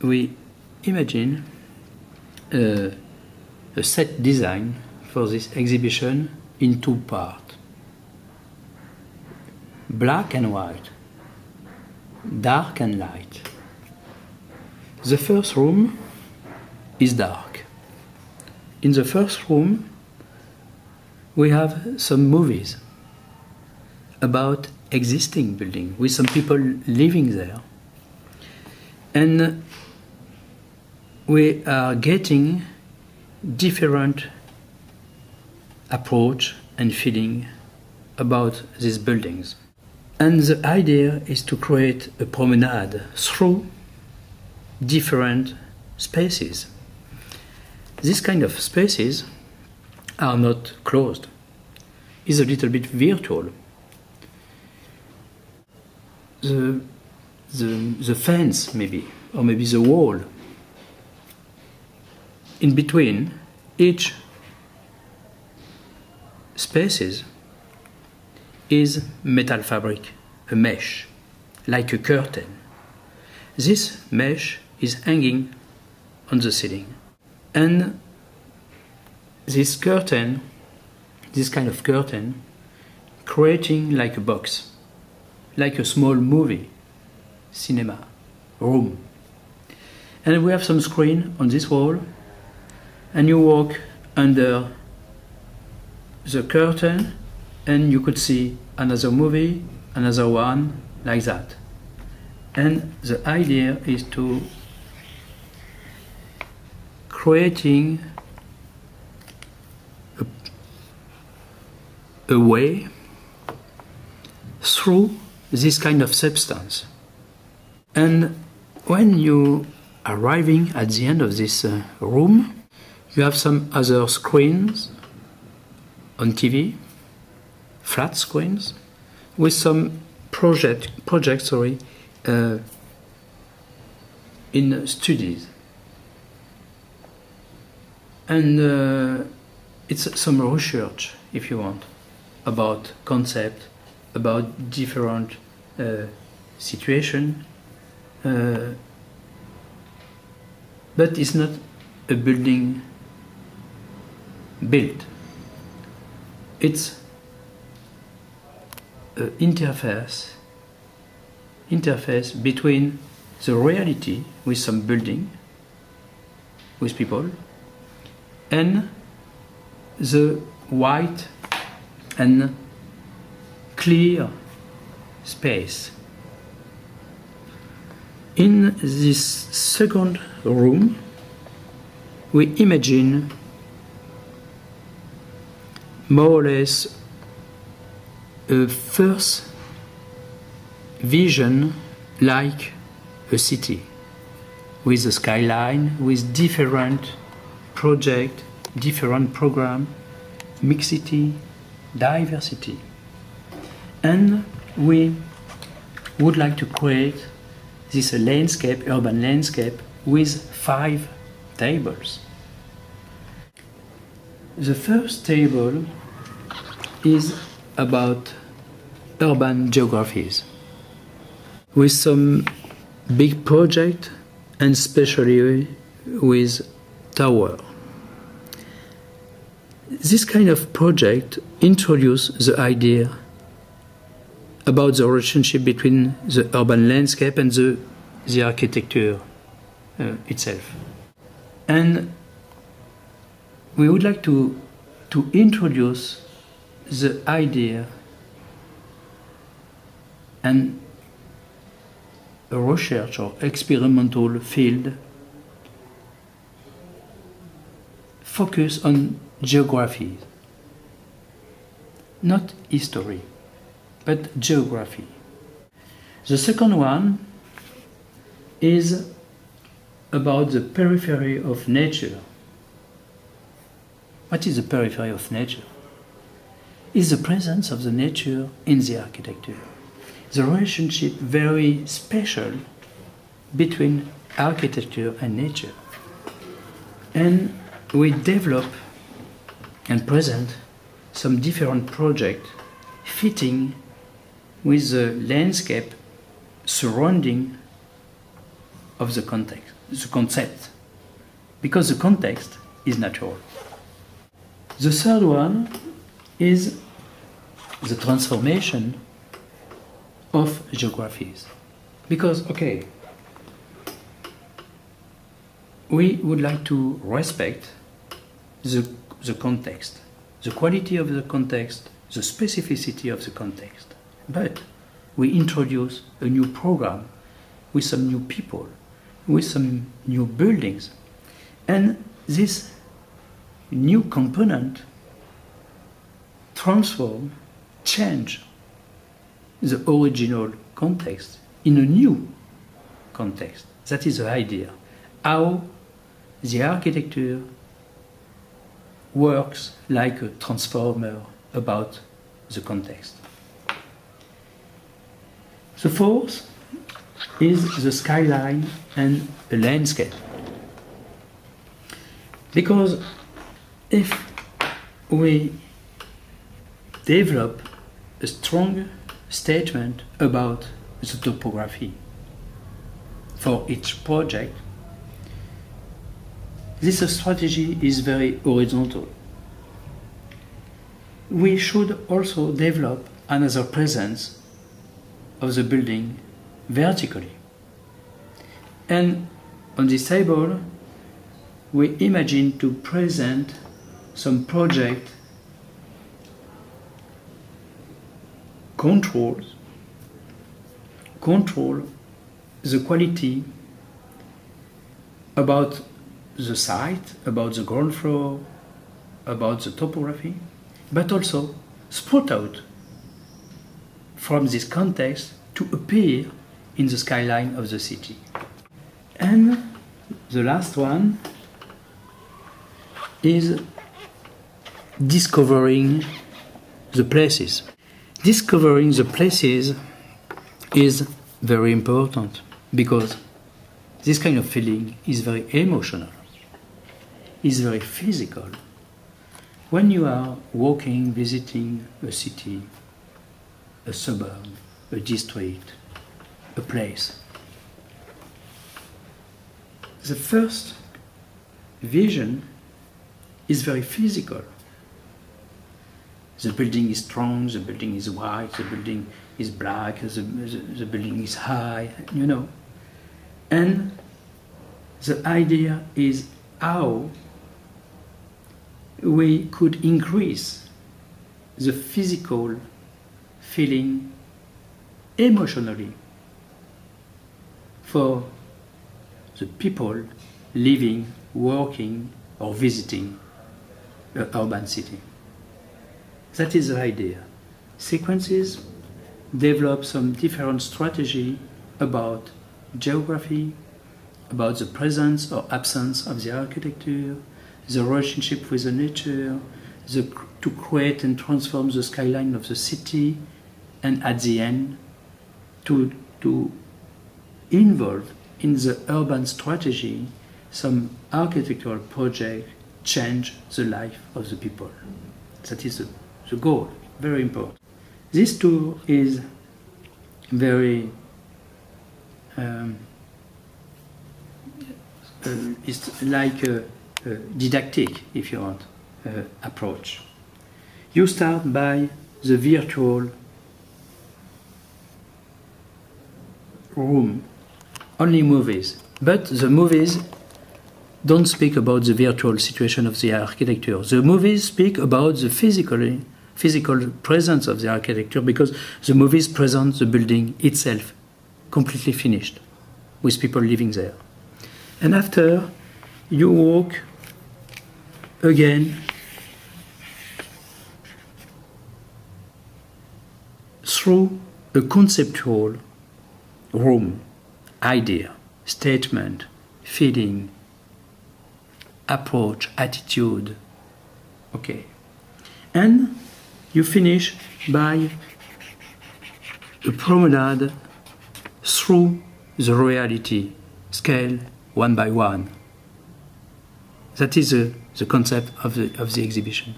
We imagine a set design for this exhibition in two parts: black and white, dark and light. The first room is dark. In the first room, we have some movies about existing building with some people living there. And we are getting different approach and feeling about these buildings. And the idea is to create a promenade through different spaces. This kind of spaces are not closed. It's a little bit virtual. The fence, maybe, or maybe the wall. In between each spaces is metal fabric, a mesh, like a curtain. This mesh is hanging on the ceiling. And this curtain, this kind of curtain, creating like a box, like a small movie, cinema, room. And we have some screen on this wall, and you walk under the curtain and you could see another movie, another one, like that. And the idea is to creating a way through this kind of substance. And when you are arriving at the end of this room, you have some other screens on TV, flat screens, with some projects in studies. And it's some research, if you want, about concept, about different situation. But it's not a building built. It's an interface between the reality with some building, with people, and the white and clear space. In this second room, we imagine more or less a first vision like a city, with a skyline, with different project, different program, mixity, diversity. And we would like to create this landscape, urban landscape, with 5 tables. The first table is about urban geographies, with some big project, and especially with tower. This kind of project introduces the idea about the relationship between the urban landscape and the architecture itself. And we would like to introduce the idea and a research or experimental field focus on geography, not history, but geography. The second one is about the periphery of nature. What is the periphery of nature? It's the presence of the nature in the architecture. The relationship very special between architecture and nature. And we develop and present some different projects fitting with the landscape surrounding of the concept, because the context is natural. The third one is the transformation of geographies. Because, okay, we would like to respect the context, the quality of the context, the specificity of the context. But we introduce a new program with some new people, with some new buildings. And this new component transform, change the original context in a new context. That is the idea. How the architecture works like a transformer about the context. The fourth is the skyline and the landscape. Because if we develop a strong statement about the topography for each project, this strategy is very horizontal. We should also develop another presence of the building vertically. And on this table, we imagine to present some project control the quality about the site, about the ground floor, about the topography, but also sprout out from this context to appear in the skyline of the city. And the last one is discovering the places. Discovering the places is very important because this kind of feeling is very emotional, is very physical. When you are walking, visiting a city, a suburb, a district, a place, the first vision is very physical. The building is strong, the building is white, the building is black, the building is high, you know. And the idea is how we could increase the physical feeling emotionally for the people living, working, or visiting an urban city. That is the idea. Sequences develop some different strategy about geography, about the presence or absence of the architecture, the relationship with the nature, to create and transform the skyline of the city, and at the end, to involve in the urban strategy some architectural project change the life of the people. That is the goal, very important. This tour is very it's like a didactic, if you want, approach. You start by the virtual room, only movies, but the movies don't speak about the virtual situation of the architecture. The movies speak about the physical presence of the architecture, because the movies present the building itself, completely finished, with people living there. And after, you walk again through a conceptual room, idea, statement, feeling, approach, attitude. Okay. And you finish by a promenade through the reality, scale one by one. That is the concept of the exhibition.